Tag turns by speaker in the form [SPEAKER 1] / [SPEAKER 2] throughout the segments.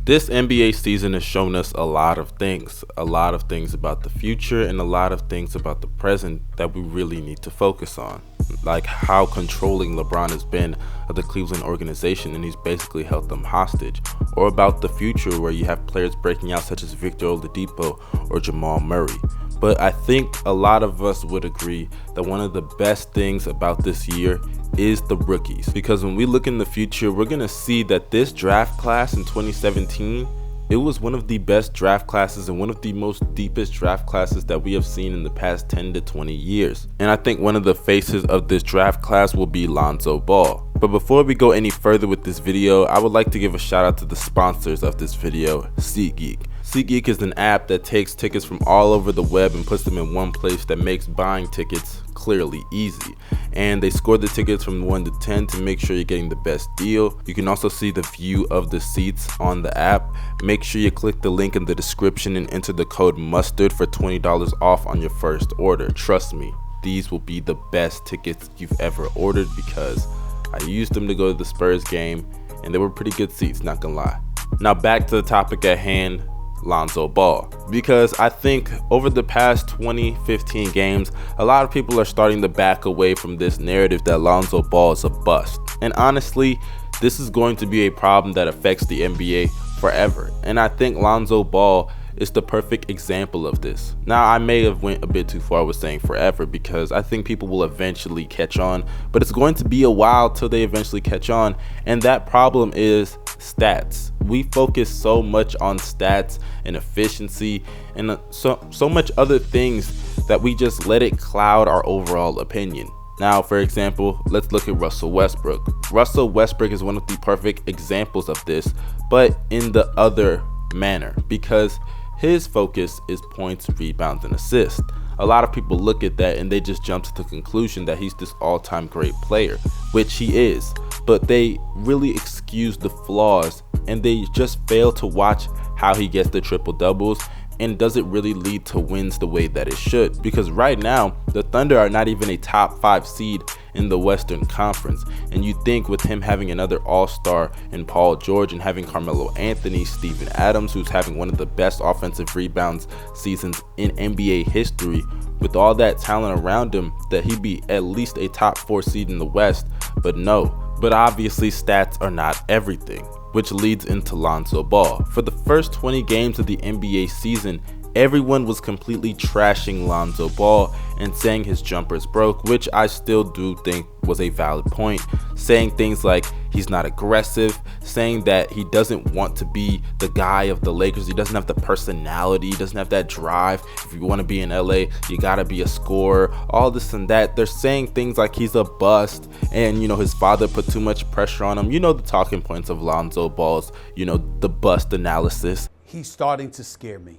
[SPEAKER 1] This NBA season has shown us a lot of things about the future and a lot of things about the present that we really need to focus on. Like how controlling LeBron has been of the Cleveland organization and he's basically held them hostage. Or about the future where you have players breaking out such as Victor Oladipo or Jamal Murray. But I think a lot of us would agree that one of the best things about this year is the rookies. Because when we look in the future, we're going to see that this draft class in 2017, it was one of the best draft classes and one of the most deepest draft classes that we have seen in the past 10 to 20 years. And I think one of the faces of this draft class will be Lonzo Ball. But before we go any further with this video, I would like to give a shout out to the sponsors of this video, SeatGeek. SeatGeek is an app that takes tickets from all over the web and puts them in one place that makes buying tickets clearly easy. And they score the tickets from 1 to 10 to make sure you're getting the best deal. You can also see the view of the seats on the app. Make sure you click the link in the description and enter the code MUSTARD for $20 off on your first order. Trust me, these will be the best tickets you've ever ordered because I used them to go to the Spurs game and they were pretty good seats, not gonna lie. Now back to the topic at hand, Lonzo Ball, because I think over the past 20-15 games, a lot of people are starting to back away from this narrative that Lonzo Ball is a bust. And honestly, this is going to be a problem that affects the NBA forever. And I think Lonzo Ball is the perfect example of this. Now, I may have went a bit too far with saying forever because I think people will eventually catch on, but it's going to be a while till they eventually catch on. And that problem is stats. We focus so much on stats and efficiency and so much other things that we just let it cloud our overall opinion. Now, for example, let's look at Russell Westbrook. Russell Westbrook is one of the perfect examples of this, but in the other manner, because his focus is points, rebounds, and assists. A lot of people look at that and they just jump to the conclusion that he's this all-time great player, which he is, but they really excuse the flaws and they just fail to watch how he gets the triple doubles and does it really lead to wins the way that it should. Because right now, the Thunder are not even a top 5 seed in the Western Conference. And you think with him having another all-star in Paul George and having Carmelo Anthony, Steven Adams, who's having one of the best offensive rebounds seasons in NBA history, with all that talent around him, that he'd be at least a top 4 seed in the West. But no. But obviously stats are not everything, which leads into Lonzo Ball. For the first 20 games of the NBA season, everyone was completely trashing Lonzo Ball and saying his jumpers broke, which I still do think was a valid point. Saying things like he's not aggressive, saying that he doesn't want to be the guy of the Lakers, he doesn't have the personality, he doesn't have that drive. If you want to be in LA, you gotta be a scorer, all this and that. They're saying things like he's a bust and his father put too much pressure on him. The talking points of Lonzo Ball's, the bust analysis.
[SPEAKER 2] He's starting to scare me.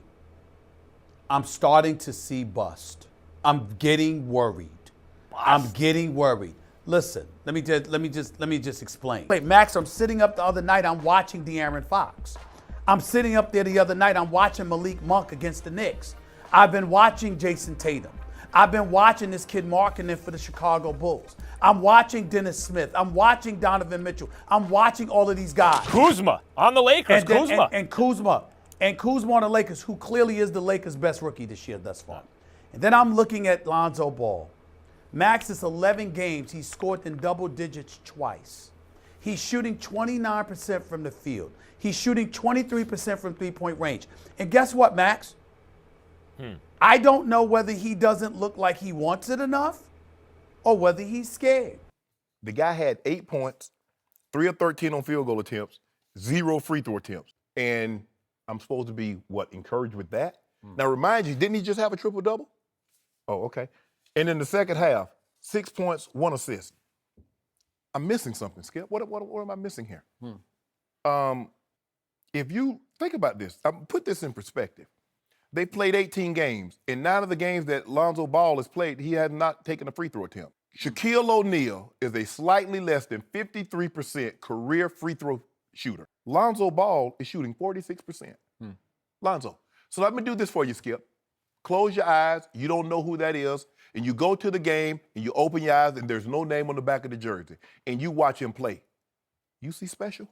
[SPEAKER 2] I'm starting to see bust. I'm getting worried. I'm getting worried. Listen, let me just explain. Wait, Max, I'm sitting up the other night, I'm watching De'Aaron Fox. I'm sitting up there the other night, I'm watching Malik Monk against the Knicks. I've been watching Jason Tatum. I've been watching this kid Markkanen for the Chicago Bulls. I'm watching Dennis Smith. I'm watching Donovan Mitchell. I'm watching all of these guys.
[SPEAKER 3] Kuzma on the Lakers.
[SPEAKER 2] And Kuzma on the Lakers, who clearly is the Lakers' best rookie this year thus far. And then I'm looking at Lonzo Ball. Max, is 11 games. He's scored in double digits twice. He's shooting 29% from the field. He's shooting 23% from three-point range. And guess what, Max? I don't know whether he doesn't look like he wants it enough or whether he's scared.
[SPEAKER 4] The guy had 8 points, 3 of 13 on field goal attempts, 0 free throw attempts. And I'm supposed to be, encouraged with that? Now, remind you, didn't he just have a triple-double? Oh, okay. And in the second half, 6 points, 1 assist. I'm missing something, Skip. What am I missing here? If you think about this, put this in perspective. They played 18 games. In 9 of the games that Lonzo Ball has played, he has not taken a free throw attempt. Shaquille O'Neal is a slightly less than 53% career free throw shooter. Lonzo Ball is shooting 46%. Lonzo. So let me do this for you, Skip. Close your eyes. You don't know who that is. And you go to the game and you open your eyes and there's no name on the back of the jersey. And you watch him play. You see special?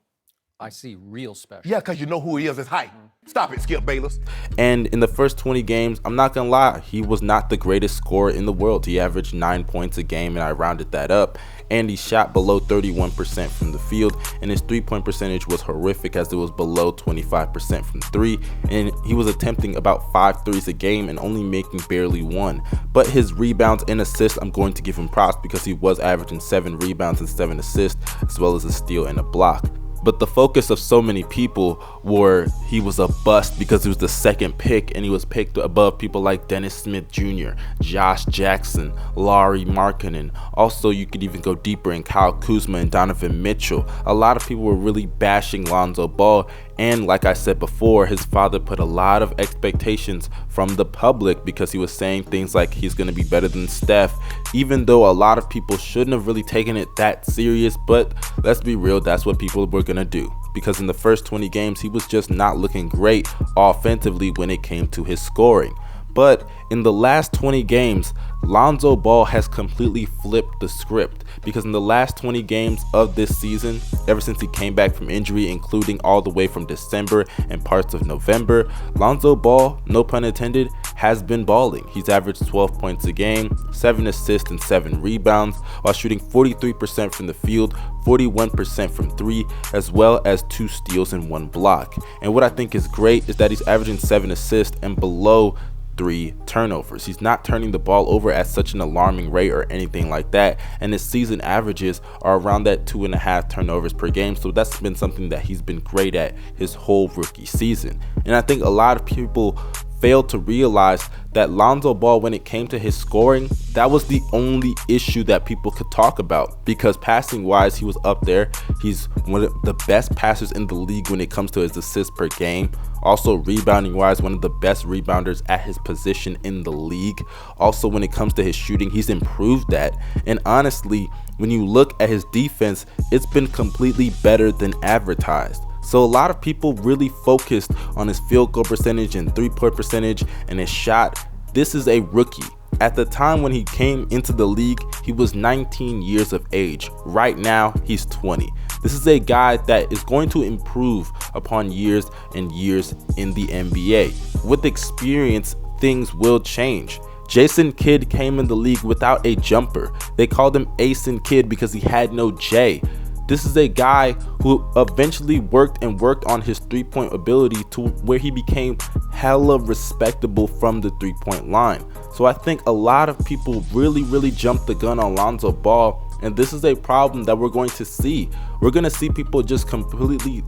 [SPEAKER 3] I see real special.
[SPEAKER 4] Yeah, because you know who he is. His height. Stop it, Skip Bayless.
[SPEAKER 1] And in the first 20 games, I'm not gonna lie, he was not the greatest scorer in the world. He averaged 9 points a game, and I rounded that up. And he shot below 31% from the field, and his 3-point percentage was horrific as it was below 25% from 3. And he was attempting about 5 threes a game and only making barely 1. But his rebounds and assists, I'm going to give him props because he was averaging 7 rebounds and 7 assists, as well as a steal and a block. But the focus of so many people were he was a bust because he was the second pick, and he was picked above people like Dennis Smith Jr., Josh Jackson, Lauri Markkanen. Also, you could even go deeper in Kyle Kuzma and Donovan Mitchell. A lot of people were really bashing Lonzo Ball, and like I said before, his father put a lot of expectations from the public because he was saying things like he's going to be better than Steph, even though a lot of people shouldn't have really taken it that serious. But let's be real, that's what people were going to do, because in the first 20 games he was just not looking great offensively when it came to his scoring. But in the last 20 games, Lonzo Ball has completely flipped the script, because in the last 20 games of this season, ever since he came back from injury, including all the way from December and parts of November, Lonzo Ball, no pun intended, has been balling. He's averaged 12 points a game, 7 assists and 7 rebounds, while shooting 43% from the field, 41% from 3, as well as 2 steals and 1 block. And what I think is great is that he's averaging 7 assists and below 3 turnovers. He's not turning the ball over at such an alarming rate or anything like that, and his season averages are around that 2.5 turnovers per game. So that's been something that he's been great at his whole rookie season. And I think a lot of people failed to realize that Lonzo Ball, when it came to his scoring, that was the only issue that people could talk about, because passing wise he was up there. He's one of the best passers in the league when it comes to his assists per game. Also rebounding wise, one of the best rebounders at his position in the league. Also when it comes to his shooting, he's improved that. And honestly, when you look at his defense, it's been completely better than advertised. So a lot of people really focused on his field goal percentage and 3-point percentage and his shot. This is a rookie. At the time when he came into the league, he was 19 years of age. Right now, he's 20. This is a guy that is going to improve upon years and years in the NBA. With experience, things will change. Jason Kidd came in the league without a jumper. They called him Ason Kidd because he had no J. This is a guy who eventually worked on his 3-point ability to where he became hella respectable from the 3-point line. So I think a lot of people really jumped the gun on Lonzo Ball, and this is a problem that we're going to see. We're going to see people just completely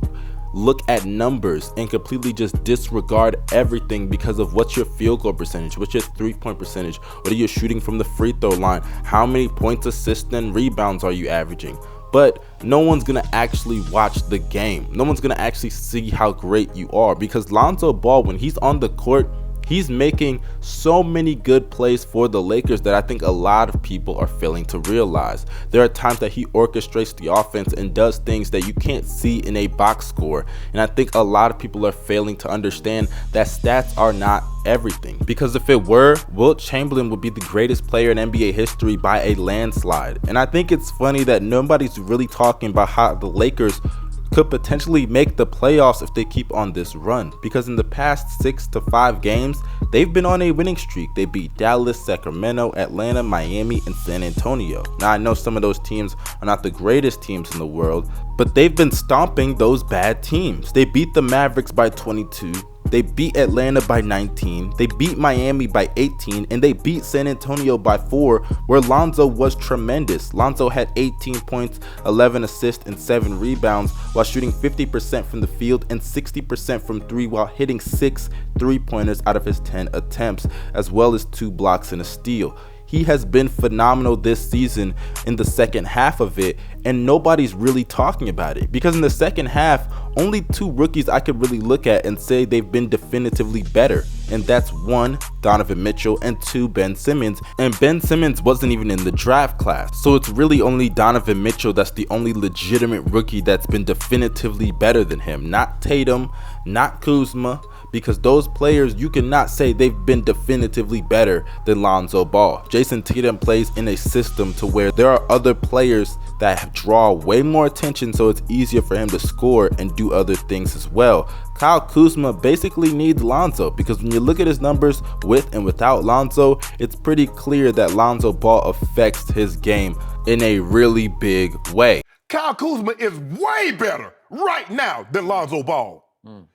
[SPEAKER 1] look at numbers and completely just disregard everything because of what's your field goal percentage, what's your 3-point percentage, what are you shooting from the free throw line, how many points, assists, and rebounds are you averaging. But no one's going to actually watch the game. No one's going to actually see how great you are, because Lonzo Ball, when he's on the court, he's making so many good plays for the Lakers that I think a lot of people are failing to realize. There are times that he orchestrates the offense and does things that you can't see in a box score. And I think a lot of people are failing to understand that stats are not everything. Because if it were, Wilt Chamberlain would be the greatest player in NBA history by a landslide. And I think it's funny that nobody's really talking about how the Lakers could potentially make the playoffs if they keep on this run, because in the past 6 to 5 games they've been on a winning streak. They beat Dallas, Sacramento, Atlanta, Miami, and San Antonio. Now I know some of those teams are not the greatest teams in the world, but they've been stomping those bad teams. They beat the Mavericks by 22, they beat Atlanta by 19, they beat Miami by 18, and they beat San Antonio by 4, where Lonzo was tremendous. Lonzo had 18 points, 11 assists, and 7 rebounds, while shooting 50% from the field and 60% from 3, while hitting 6 3-pointers out of his 10 attempts, as well as 2 blocks and a steal. He has been phenomenal this season in the second half of it, and nobody's really talking about it, because in the second half, only 2 rookies I could really look at and say they've been definitively better, and that's 1, Donovan Mitchell, and 2, Ben Simmons. And Ben Simmons wasn't even in the draft class, so it's really only Donovan Mitchell that's the only legitimate rookie that's been definitively better than him. Not Tatum, not Kuzma, because those players, you cannot say they've been definitively better than Lonzo Ball. Jason Tatum plays in a system to where there are other players that draw way more attention, so it's easier for him to score and do other things as well. Kyle Kuzma basically needs Lonzo, because when you look at his numbers with and without Lonzo, it's pretty clear that Lonzo Ball affects his game in a really big way.
[SPEAKER 4] Kyle Kuzma is way better right now than Lonzo Ball.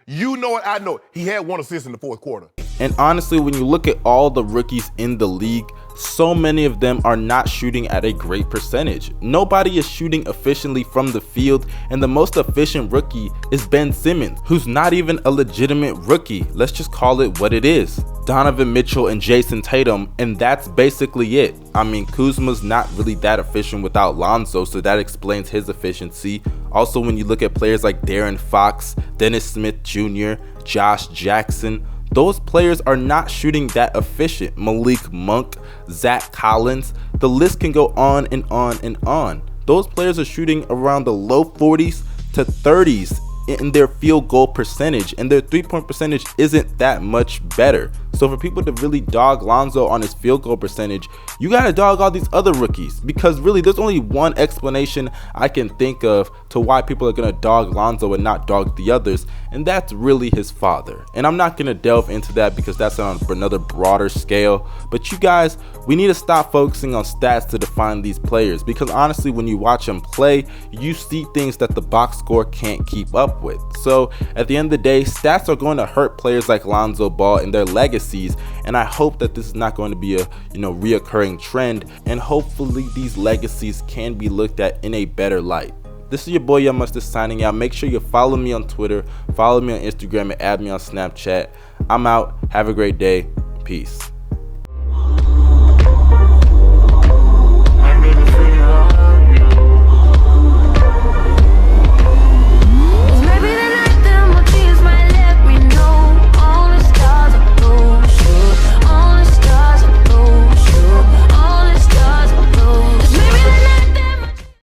[SPEAKER 4] You know it, I know it. He had 1 assist in the fourth quarter.
[SPEAKER 1] And honestly, when you look at all the rookies in the league, so many of them are not shooting at a great percentage. Nobody is shooting efficiently from the field, and the most efficient rookie is Ben Simmons, who's not even a legitimate rookie. Let's just call it what it is. Donovan Mitchell and Jason Tatum, and that's basically it. I mean, Kuzma's not really that efficient without Lonzo, so that explains his efficiency. Also, when you look at players like De'Aaron Fox, Dennis Smith Jr., Josh Jackson, those players are not shooting that efficient. Malik Monk, Zach Collins, the list can go on and on and on. Those players are shooting around the low 40s to 30s in their field goal percentage, and their 3-point percentage isn't that much better. So for people to really dog Lonzo on his field goal percentage, you gotta dog all these other rookies, because really there's only one explanation I can think of to why people are gonna dog Lonzo and not dog the others, and that's really his father. And I'm not gonna delve into that because that's on another broader scale, but you guys, we need to stop focusing on stats to define these players, because honestly, when you watch them play, you see things that the box score can't keep up with. So at the end of the day, stats are going to hurt players like Lonzo Ball and their legacies, and I hope that this is not going to be a reoccurring trend, and hopefully these legacies can be looked at in a better light. This is your boy Young Mustard signing out. Make sure you follow me on Twitter, follow me on Instagram, and add me on Snapchat. I'm out. Have a great day. Peace.